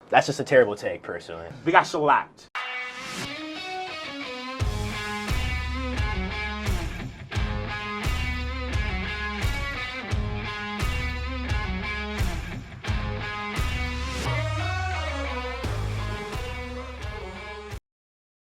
That's just a terrible take, personally. We got shellacked.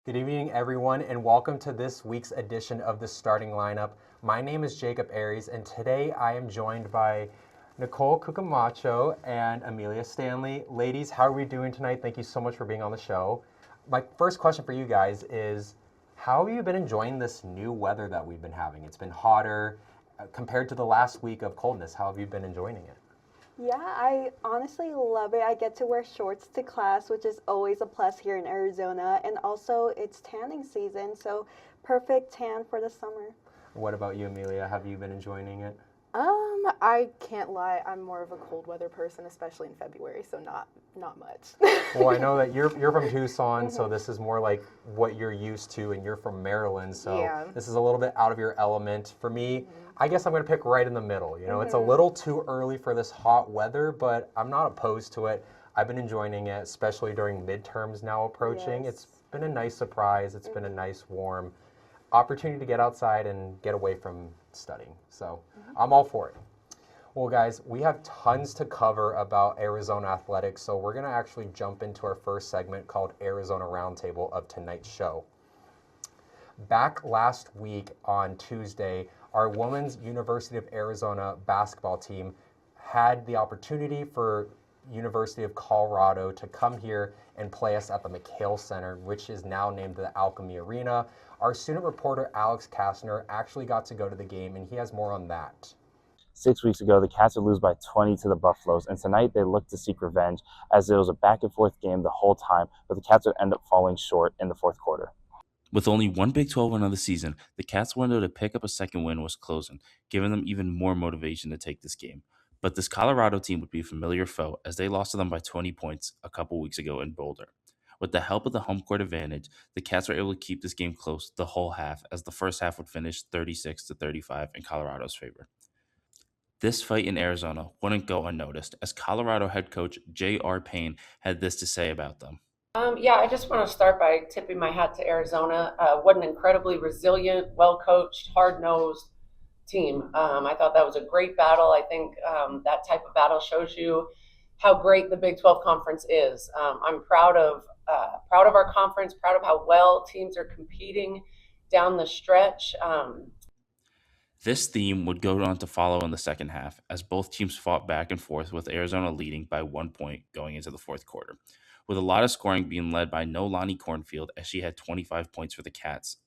Good evening, everyone, and welcome to this week's edition of the Starting Lineup. My name is Jacob Aries, and today I am joined by Nicole Cucamacho and Amelia Stanley. Ladies, how are we doing tonight? Thank you so much for being on the show. My first question for you guys is, how have you been enjoying this new weather that we've been having? It's been hotter compared to the last week of coldness. How have you been enjoying it? Yeah, I honestly love it. I get to wear shorts to class, which is always a plus here in Arizona. And also, it's tanning season, so perfect tan for the summer. What about you, Amelia? Have you been enjoying it? I can't lie. I'm more of a cold weather person, especially in February, so not much. Well, I know that you're from Tucson, so this is more like what you're used to, and you're from Maryland, so Yeah. this is a little bit out of your element. For me, I guess I'm going to pick right in the middle. You know, it's a little too early for this hot weather, but I'm not opposed to it. I've been enjoying it, especially during midterms now approaching. Yes. It's been a nice surprise. It's been a nice, warm opportunity to get outside and get away from studying. So I'm all for it. Well, guys, we have tons to cover about Arizona athletics, so we're going to actually jump into our first segment called Arizona Roundtable of tonight's show. Back last week on Tuesday, our Women's University of Arizona basketball team had the opportunity for University of Colorado to come here and play us at the McHale Center, which is now named the Alchemy Arena. Our student reporter, Alex Kastner, actually got to go to the game, and he has more on that. 6 weeks ago, the Cats would lose by 20 to the Buffaloes, and tonight they look to seek revenge as it was a back-and-forth game the whole time, but the Cats would end up falling short in the fourth quarter. With only one Big 12 win of the season, the Cats' window to pick up a second win was closing, giving them even more motivation to take this game. But this Colorado team would be a familiar foe as they lost to them by 20 points a couple weeks ago in Boulder. With the help of the home court advantage, the Cats were able to keep this game close the whole half, as the first half would finish 36-35 in Colorado's favor. This fight in Arizona wouldn't go unnoticed, as Colorado head coach J.R. Payne had this to say about them. I just want to start by tipping my hat to Arizona. What an incredibly resilient, well-coached, hard-nosed team. I thought that was a great battle. I think that type of battle shows you how great the Big 12 conference is. I'm proud of our conference, proud of how well teams are competing down the stretch. This theme would go on to follow in the second half, as both teams fought back and forth, with Arizona leading by 1 point going into the fourth quarter, with a lot of scoring being led by Nolani Cornfield, as she had 25 points for the Cats.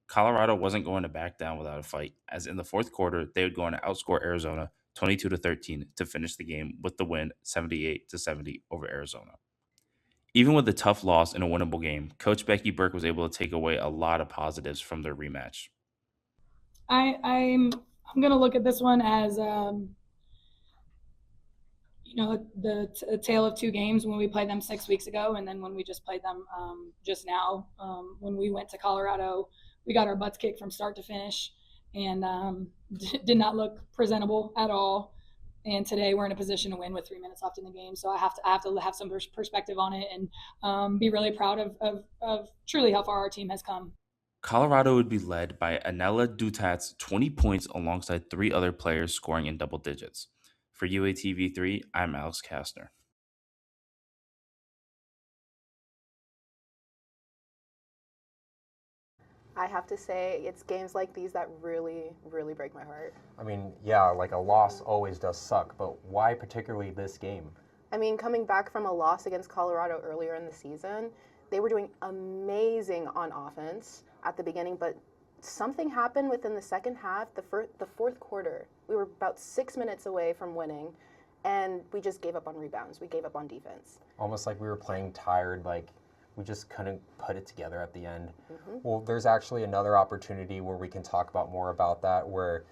Colorado wasn't going to back down without a fight, as in the fourth quarter, they would go on to outscore Arizona 22-13 to finish the game with the win 78-70 over Arizona. Even with a tough loss in a winnable game, Coach Becky Burke was able to take away a lot of positives from their rematch. I'm going to look at this one as, a tale of two games when we played them 6 weeks ago, and then when we just played them just now. When we went to Colorado, we got our butts kicked from start to finish, and did not look presentable at all. And today we're in a position to win with 3 minutes left in the game, so I have to have some perspective on it and be really proud of truly how far our team has come. Colorado would be led by Anela Dutat's 20 points alongside 3 other players scoring in double digits. For UATV3, I'm Alex Kastner. I have to say, it's games like these that really, really break my heart. I mean, yeah, like a loss always does suck, but why particularly this game? I mean, coming back from a loss against Colorado earlier in the season, they were doing amazing on offense at the beginning, but something happened within the second half, the fourth quarter. We were about 6 minutes away from winning, and we just gave up on rebounds. We gave up on defense. Almost like we were playing tired, like we just couldn't put it together at the end. Well, there's actually another opportunity where we can talk about more about that, where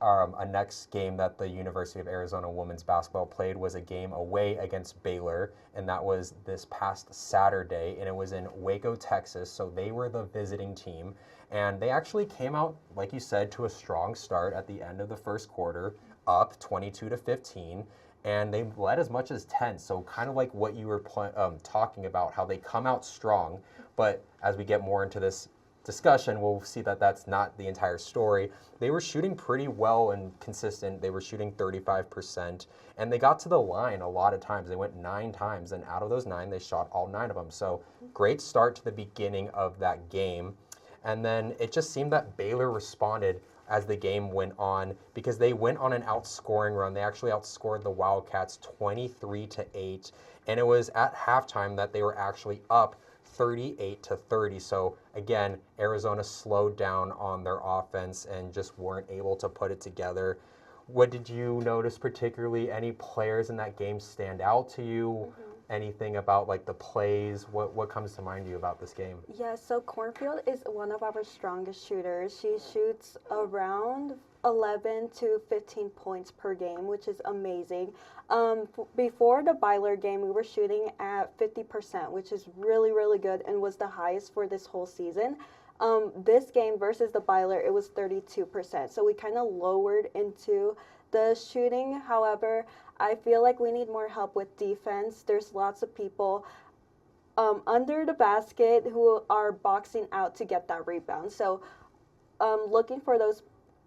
a next game that the University of Arizona women's basketball played was a game away against Baylor, and that was this past Saturday, and it was in Waco, Texas, so they were the visiting team, and they actually came out, like you said, to a strong start at the end of the first quarter, up 22-15, and they led as much as 10. So kind of like what you were talking about, how they come out strong, but as we get more into this discussion, we'll see that that's not the entire story. They were shooting pretty well and consistent. They were shooting 35%, and they got to the line a lot of times. They went 9 times, and out of those 9, they shot all 9 of them. So great start to the beginning of that game. And then it just seemed that Baylor responded as the game went on because they went on an outscoring run. They actually outscored the Wildcats 23-8, and it was at halftime that they were actually up 38-30. So again, Arizona slowed down on their offense and just weren't able to put it together. What did you notice particularly? Any players in that game stand out to you? Anything about like the plays? What comes to mind to you about this game? Yeah, so Cornfield is one of our strongest shooters. She shoots around 11 to 15 points per game, which is amazing. Before the Baylor game, we were shooting at 50%, which is really, really good and was the highest for this whole season. This game versus the Baylor, it was 32%. So we kind of lowered into the shooting. However, I feel like we need more help with defense. There's lots of people under the basket who are boxing out to get that rebound. So looking for those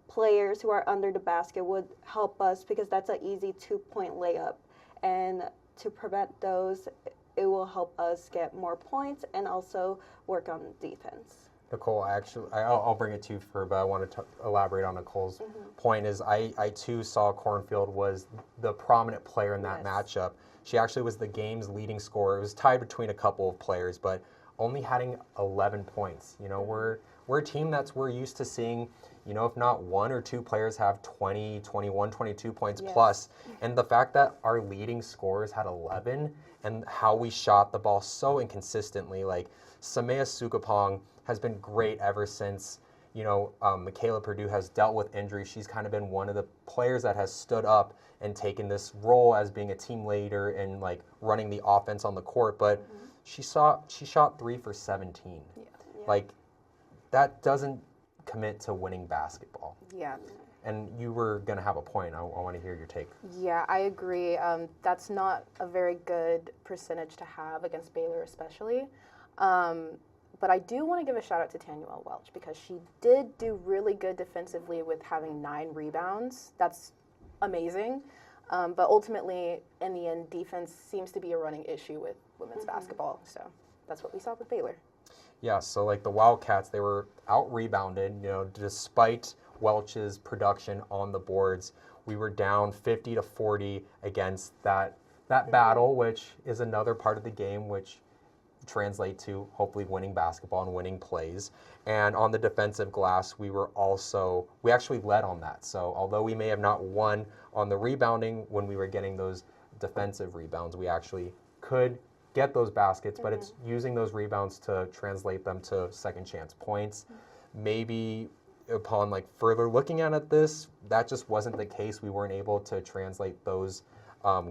players who are under the basket would help us because that's an easy 2-point layup. And to prevent those, it will help us get more points and also work on defense. Nicole, I'll bring it to you but I want to elaborate on Nicole's point. Is I too saw Cornfield was the prominent player in that matchup. She actually was the game's leading scorer. It was tied between a couple of players, but only having 11 points. You know, we're a team we're used to seeing, you know, if not 1 or 2 players have 20, 21, 22 points plus. And the fact that our leading scorers had 11 and how we shot the ball so inconsistently, like Samaya Sukapong has been great ever since, you know, Michaela Purdue has dealt with injury. She's kind of been one of the players that has stood up and taken this role as being a team leader and like running the offense on the court. But she shot 3 for 17. Like that doesn't commit to winning basketball. Yeah. And you were going to have a point. I want to hear your take. Yeah, I agree. That's not a very good percentage to have against Baylor especially. But I do want to give a shout out to Tanuel Welch because she did do really good defensively with having 9 rebounds. That's amazing. But ultimately, in the end, defense seems to be a running issue with women's basketball. So that's what we saw with Baylor. Yeah, so like the Wildcats, they were out-rebounded, you know, despite Welch's production on the boards. We were down 50-40 against that battle, which is another part of the game, which translate to hopefully winning basketball and winning plays. And on the defensive glass, we actually led on that. So although we may have not won on the rebounding when we were getting those defensive rebounds, we actually could get those baskets, but it's using those rebounds to translate them to second chance points. Maybe upon like further looking at this, that just wasn't the case. We weren't able to translate those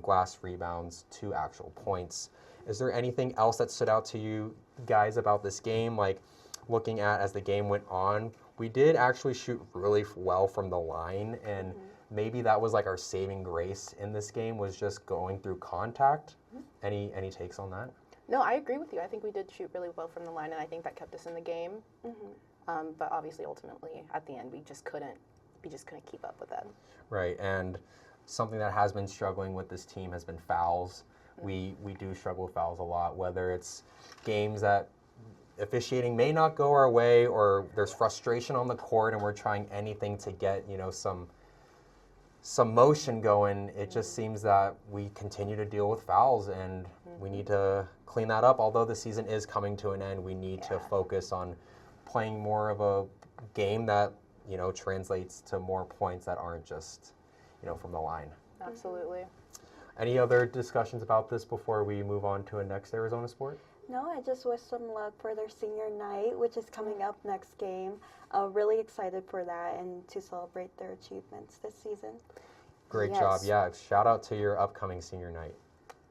glass rebounds to actual points. Is there anything else that stood out to you guys about this game? Like looking at as the game went on, we did actually shoot really well from the line, and maybe that was like our saving grace in this game was just going through contact. Any takes on that? No, I agree with you. I think we did shoot really well from the line, and I think that kept us in the game. But obviously, ultimately, at the end, we just couldn't keep up with that. Right, and something that has been struggling with this team has been fouls. We do struggle with fouls a lot, whether it's games that officiating may not go our way or there's frustration on the court and we're trying anything to get, you know, some motion going. It just seems that we continue to deal with fouls, and we need to clean that up. Although the season is coming to an end, we need to focus on playing more of a game that, you know, translates to more points that aren't just, you know, from the line. Absolutely. Any other discussions about this before we move on to a next Arizona sport? No, I just wish them luck for their senior night, which is coming up next game. Really excited for that and to celebrate their achievements this season. Great job. Yeah, shout out to your upcoming senior night.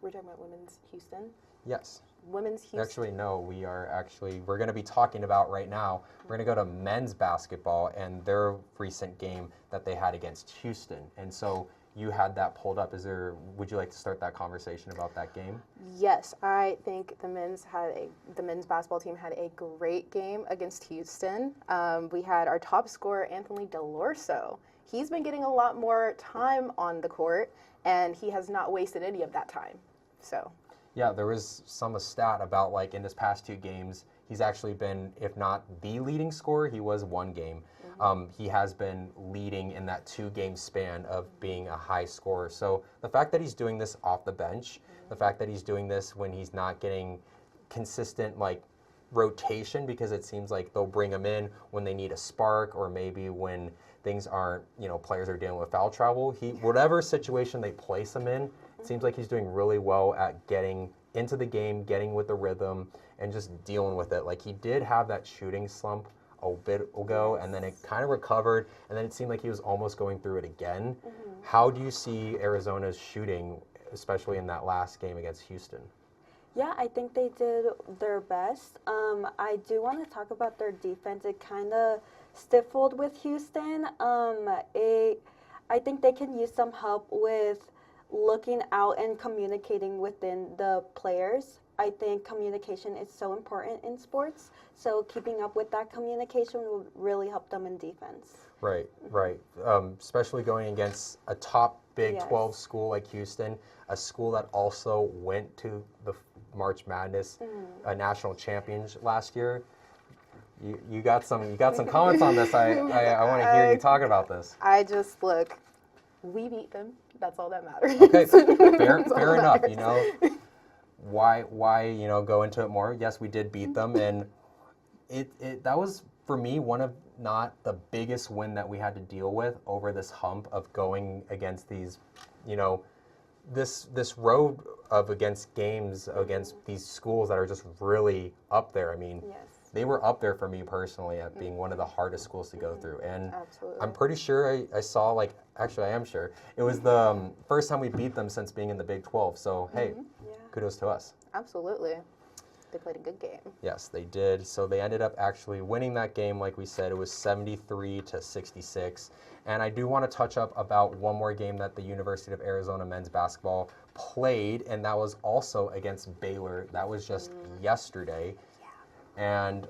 We're talking about Women's Houston? Yes. Women's Houston. Actually, no, we're going to be talking about right now, we're going to go to men's basketball and their recent game that they had against Houston. And so you had that pulled up. Would you like to start that conversation about that game? Yes, I think the men's basketball team had a great game against Houston. We had our top scorer, Anthony Delorso. He's been getting a lot more time on the court, and he has not wasted any of that time. So. Yeah, there was some stat about like in his past 2 games, he's actually been, if not the leading scorer, he was one game. He has been leading in that 2-game span of being a high scorer. So the fact that he's doing this off the bench, the fact that he's doing this when he's not getting consistent like rotation, because it seems like they'll bring him in when they need a spark, or maybe when things aren't, players are dealing with foul trouble. Whatever situation they place him in, it seems like he's doing really well at getting into the game, getting with the rhythm, and just dealing with it. Like he did have that shooting slump a bit ago, and then it kind of recovered, and then it seemed like he was almost going through it again. How do you see Arizona's shooting, especially in that last game against Houston? Yeah, I think they did their best. I do want to talk about their defense. It kind of stifled with Houston. I think they can use some help with looking out and communicating within the players. I think communication is so important in sports. So keeping up with that communication will really help them in defense. Right. Especially going against a top Big 12 school like Houston, a school that also went to the March Madness national championship last year. You got some comments on this. I want to hear you talk about this. We beat them. That's all that matters. Okay, fair enough. Why go into it more? Yes, we did beat them, and that was for me one of not the biggest win that we had to deal with over this hump of going against these, this road of against games against these schools that are just really up there. I mean, they were up there for me personally at being one of the hardest schools to go through, and I'm pretty sure I saw actually I am sure it was the first time we beat them since being in the Big 12. So hey, kudos to us. Absolutely. They played a good game. Yes, they did. So they ended up actually winning that game, like we said. It was 73-66. And I do want to touch up about one more game that the University of Arizona men's basketball played, and that was also against Baylor. That was just yesterday. And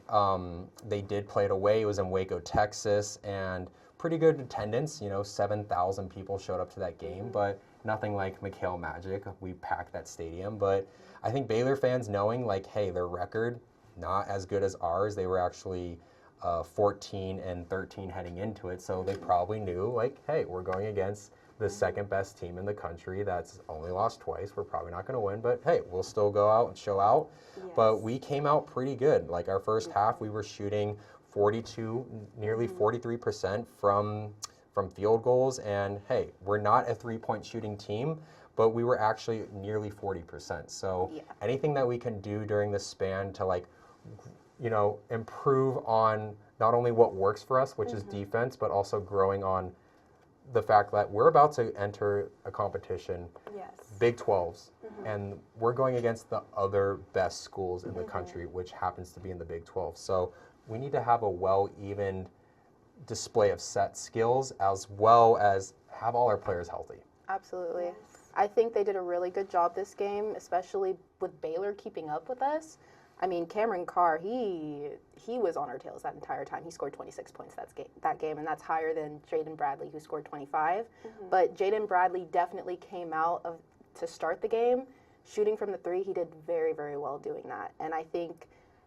they did play it away. It was in Waco, Texas, and pretty good attendance. 7,000 people showed up to that game, but nothing like McHale Magic. We packed that stadium, but I think Baylor fans knowing hey, their record not as good as ours. They were actually 14-13 heading into it, so they probably knew hey, we're going against the second best team in the country that's only lost twice. We're probably not going to win, but hey, we'll still go out and show out. But we came out pretty good. Our first half, we were shooting 42, nearly 43% from field goals, and hey, we're not a 3-point shooting team, but we were actually nearly 40%. So anything that we can do during this span to improve on not only what works for us, which is defense, but also growing on the fact that we're about to enter a competition, Big 12s, and we're going against the other best schools in the country, which happens to be in the Big 12. So we need to have a well-evened display of set skills as well as have all our players healthy. Absolutely. I think they did a really good job this game, especially with Baylor keeping up with us. I mean, Cameron Carr, he was on our tails that entire time. He scored 26 points that game, and that's higher than Jaden Bradley, who scored 25. But Jaden Bradley definitely came out to start the game. Shooting from the 3, he did very, very well doing that. And I think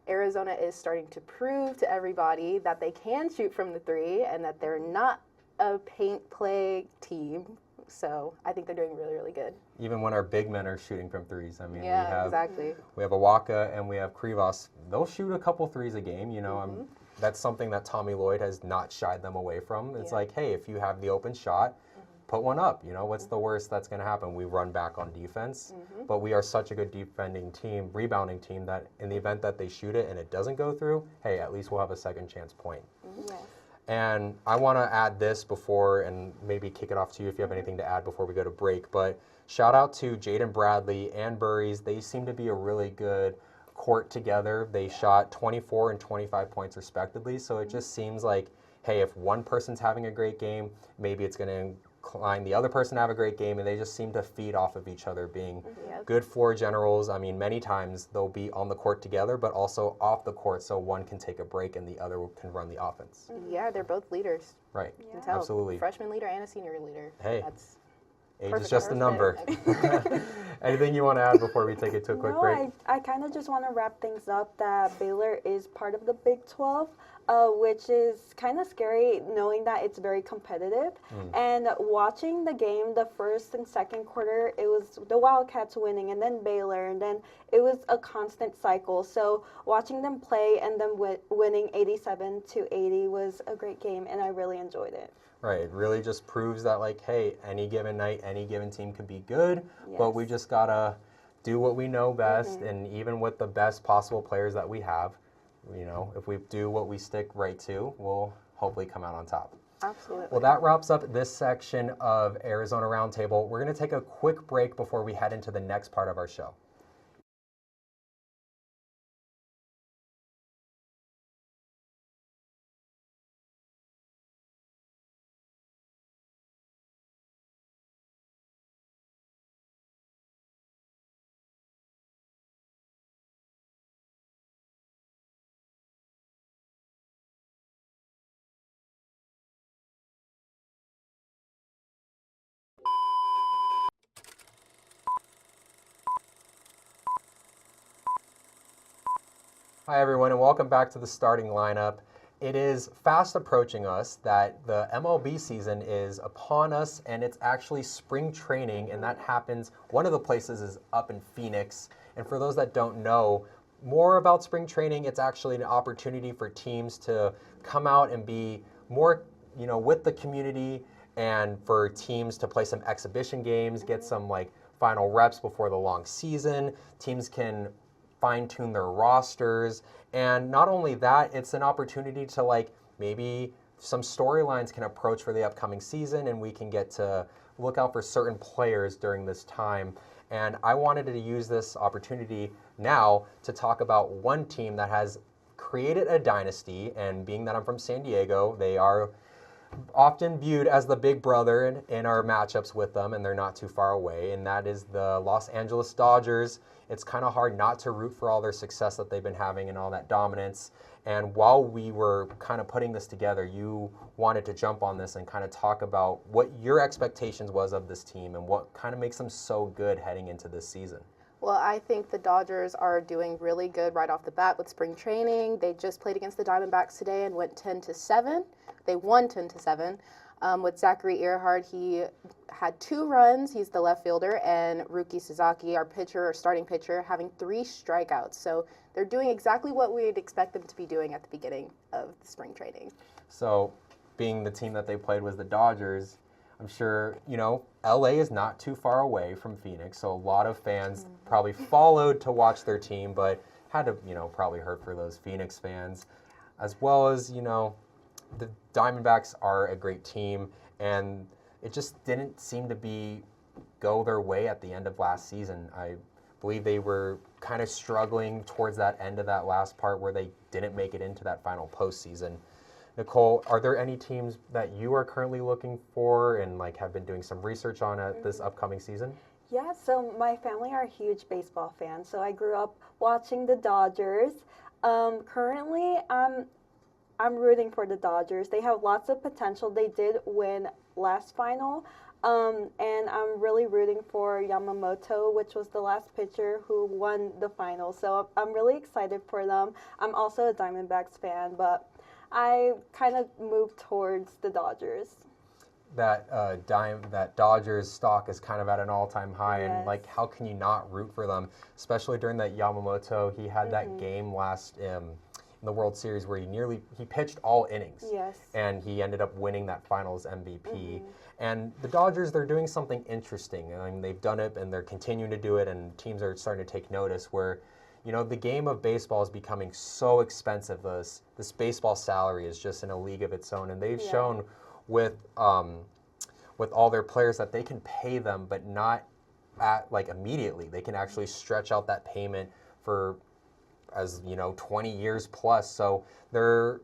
Arizona is starting to prove to everybody that they can shoot from the 3 and that they're not a paint play team. So I think they're doing really, really good. Even when our big men are shooting from threes. I mean, we have Awaka and we have Krivas. They'll shoot a couple threes a game. That's something that Tommy Lloyd has not shied them away from. It's hey, if you have the open shot, put one up. What's the worst that's going to happen? We run back on defense, but we are such a good defending team, rebounding team, that in the event that they shoot it and it doesn't go through, hey, at least we'll have a second chance point. And I want to add this before, and maybe kick it off to you if you have anything to add before we go to break, but shout out to Jaden Bradley and Burries. They seem to be a really good court together. They shot 24 and 25 points respectively, so it just seems like, hey, if one person's having a great game, maybe it's going to inclined the other person to have a great game, and they just seem to feed off of each other, being Yep. good floor generals. I mean, many times they'll be on the court together, but also off the court, so one can take a break and the other can run the offense. Yeah, they're both leaders. Right. You can tell. Absolutely. Freshman leader and a senior leader. Hey. That's Age is perfect. just a number. Anything you want to add before we take it to a quick break? I kind of just want to wrap things up that Baylor is part of the Big 12, which is kind of scary knowing that it's very competitive. And watching the game, the first and second quarter, it was the Wildcats winning and then Baylor, and then it was a constant cycle. So watching them play and them winning 87-80 was a great game, and I really enjoyed it. Right. It really just proves that, like, hey, any given night, any given team can be good, but we just got to do what we know best. And even with the best possible players that we have, you know, if we do what we stick right to, we'll hopefully come out on top. absolutely. Well, that wraps up this section of Arizona Roundtable. We're going to take a quick break before we head into the next part of our show. Hi, everyone, and welcome back to the starting lineup. It is fast approaching us that the MLB season is upon us, and it's actually spring training, and that happens. One of the places is up in Phoenix. And for those that don't know more about spring training, it's actually an opportunity for teams to come out and be more, you know, with the community, and for teams to play some exhibition games, get some like final reps before the long season. Teams can fine-tune their rosters, and not only that, it's an opportunity to like maybe some storylines can approach for the upcoming season, and we can get to look out for certain players during this time. And I wanted to use this opportunity now to talk about one team that has created a dynasty, and being that I'm from San Diego, they are often viewed as the big brother in our matchups with them, and they're not too far away, and that is the Los Angeles Dodgers. It's kind of hard not to root for all their success that they've been having and all that dominance. And while we were kind of putting this together, you wanted to jump on this and kind of talk about what your expectations was of this team and what kind of makes them so good heading into this season. Well, I think the Dodgers are doing really good right off the bat with spring training. They just played against the Diamondbacks today and went 10-7. They won 10-7. With Zachary Earhart, he had 2 runs. He's the left fielder, and Rookie Sasaki, our pitcher, our starting pitcher, having 3 strikeouts. So they're doing exactly what we'd expect them to be doing at the beginning of the spring training. So, being the team that they played was the Dodgers, I'm sure, you know, LA is not too far away from Phoenix, so a lot of fans probably followed to watch their team, but had to, you know, probably hurt for those Phoenix fans, as well as, you know, the Diamondbacks are a great team, and it just didn't seem to go their way at the end of last season. I believe they were kind of struggling towards that end of that last part where they didn't make it into that final postseason. Nicole, are there any teams that you are currently looking for and like have been doing some research on this upcoming season? Yeah, so my family are huge baseball fans, so I grew up watching the Dodgers. Currently, I'm rooting for the Dodgers. They have lots of potential. They did win last final, and I'm really rooting for Yamamoto, which was the last pitcher who won the final. So I'm really excited for them. I'm also a Diamondbacks fan, but I kind of moved towards the Dodgers. That Dodgers stock is kind of at an all-time high, and Yes. like, how can you not root for them? Especially during that Yamamoto, he had that game last in the World Series where he pitched all innings, Yes. and he ended up winning that Finals MVP. And the Dodgers, they're doing something interesting. I mean, they've done it, and they're continuing to do it, and teams are starting to take notice. Where, you know, the game of baseball is becoming so expensive. This baseball salary is just in a league of its own, and they've shown with all their players that they can pay them, but not at like immediately. They can actually stretch out that payment for, as you know, 20 years plus. So they're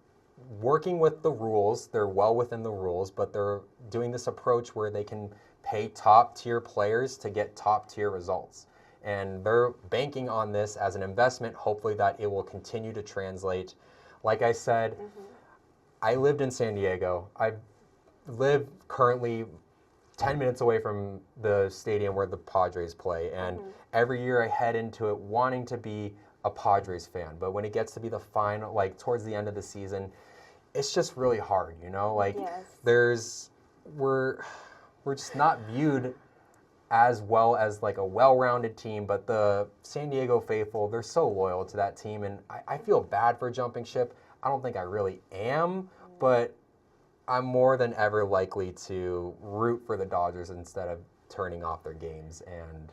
working with the rules. They're well within the rules, but they're doing this approach where they can pay top tier players to get top tier results. And they're banking on this as an investment, hopefully that it will continue to translate. Like I said, I lived in San Diego. I live currently 10 minutes away from the stadium where the Padres play. And every year I head into it wanting to be a Padres fan. But when it gets to be the final, like towards the end of the season, it's just really hard, you know? Like we're just not viewed as well as like a well-rounded team, but the San Diego faithful, they're so loyal to that team, and I feel bad for jumping ship. I don't think I really am, but I'm more than ever likely to root for the Dodgers instead of turning off their games. And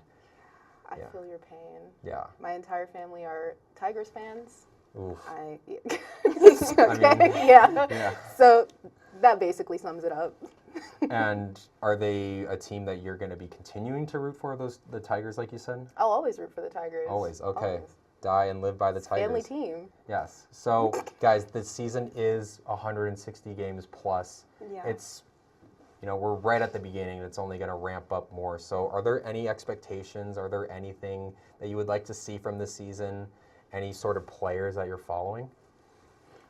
I feel your pain. Yeah. My entire family are Tigers fans. Oof. Okay. Yeah. So that basically sums it up. And are they a team that you're going to be continuing to root for, the Tigers, like you said? I'll always root for the Tigers. Always, okay. Always. Die and live by the Tigers. Family team. Yes. So, guys, the season is 160 games plus. Yeah. It's, you know, we're right at the beginning, and it's only going to ramp up more. So, are there any expectations? Are there anything that you would like to see from this season? Any sort of players that you're following?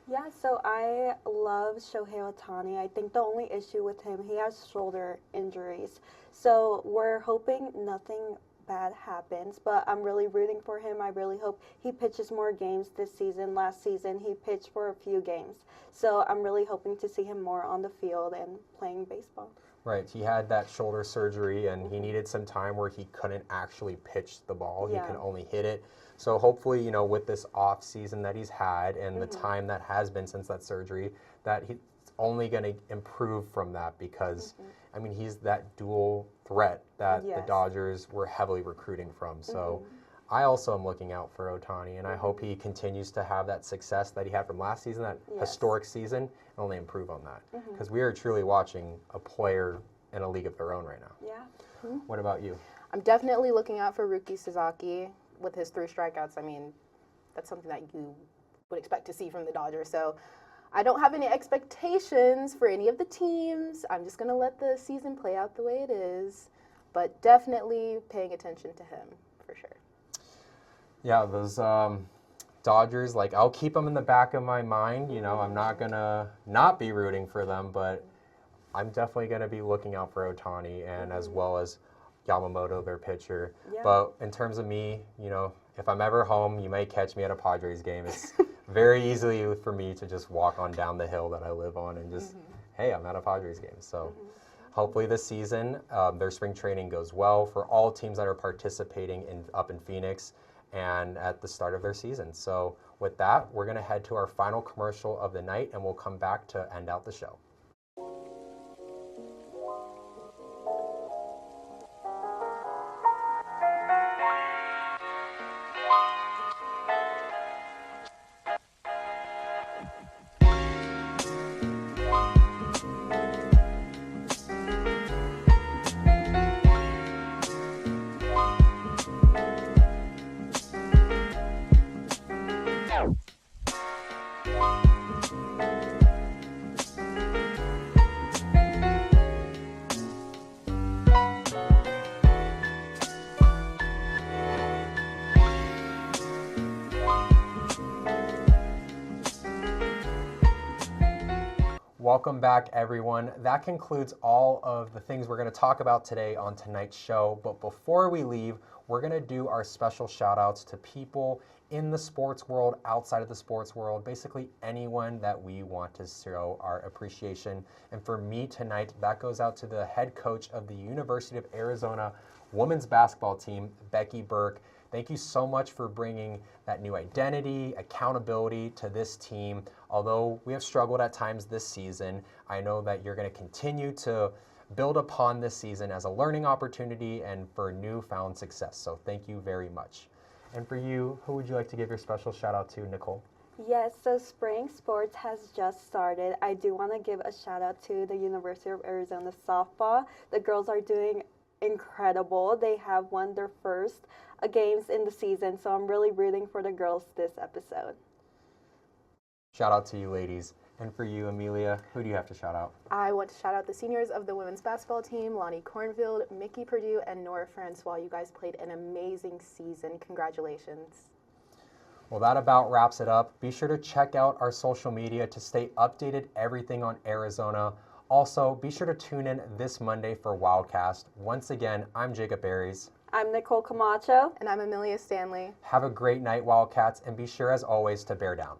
Yeah, so I love Shohei Ohtani. I think the only issue with him, he has shoulder injuries. So we're hoping nothing bad happens, but I'm really rooting for him. I really hope he pitches more games this season. Last season, he pitched for a few games. So I'm really hoping to see him more on the field and playing baseball. Right. He had that shoulder surgery, and he needed some time where he couldn't actually pitch the ball. Yeah. He can only hit it. So hopefully, you know, with this off season that he's had and the time that has been since that surgery, that he's only going to improve from that because, I mean, he's that dual threat that the Dodgers were heavily recruiting from. So I also am looking out for Ohtani, and I hope he continues to have that success that he had from last season, that historic season, and only improve on that. Because we are truly watching a player in a league of their own right now. Yeah. What about you? I'm definitely looking out for Rookie Sasaki with his 3 strikeouts. I mean, that's something that you would expect to see from the Dodgers. So I don't have any expectations for any of the teams. I'm just going to let the season play out the way it is, but definitely paying attention to him for sure. Yeah, those Dodgers, like, I'll keep them in the back of my mind. You know, I'm not going to not be rooting for them, but I'm definitely going to be looking out for Ohtani and as well as Yamamoto, their pitcher. Yeah. But in terms of me, you know, if I'm ever home, you may catch me at a Padres game. It's very easily for me to just walk on down the hill that I live on and just, hey, I'm at a Padres game. So hopefully this season, their spring training goes well for all teams that are participating up in Phoenix and at the start of their season. So with that, we're going to head to our final commercial of the night, and we'll come back to end out the show. Welcome back, everyone. That concludes all of the things we're going to talk about today on tonight's show. But before we leave, we're going to do our special shout outs to people in the sports world, outside of the sports world, basically anyone that we want to show our appreciation. And for me tonight, that goes out to the head coach of the University of Arizona women's basketball team, Becky Burke. Thank you so much for bringing that new identity, accountability to this team. Although we have struggled at times this season, I know that you're going to continue to build upon this season as a learning opportunity and for newfound success. So thank you very much. And for you, who would you like to give your special shout out to, Nicole? Yes, so spring sports has just started. I do want to give a shout out to the University of Arizona softball. The girls are doing incredible. They have won their first games in the season, so I'm really rooting for the girls this episode. Shout out to you, ladies. And for you, Amelia, who do you have to shout out? I want to shout out the seniors of the women's basketball team, Lonnie Cornfield, Mickey Purdue, and Nora Francois. You guys played an amazing season. Congratulations. Well, that about wraps it up. Be sure to check out our social media to stay updated everything on Arizona. Also, be sure to tune in this Monday for Wildcast. Once again, I'm Jacob Aries. I'm Nicole Camacho. And I'm Amelia Stanley. Have a great night, Wildcats, and be sure as always to bear down.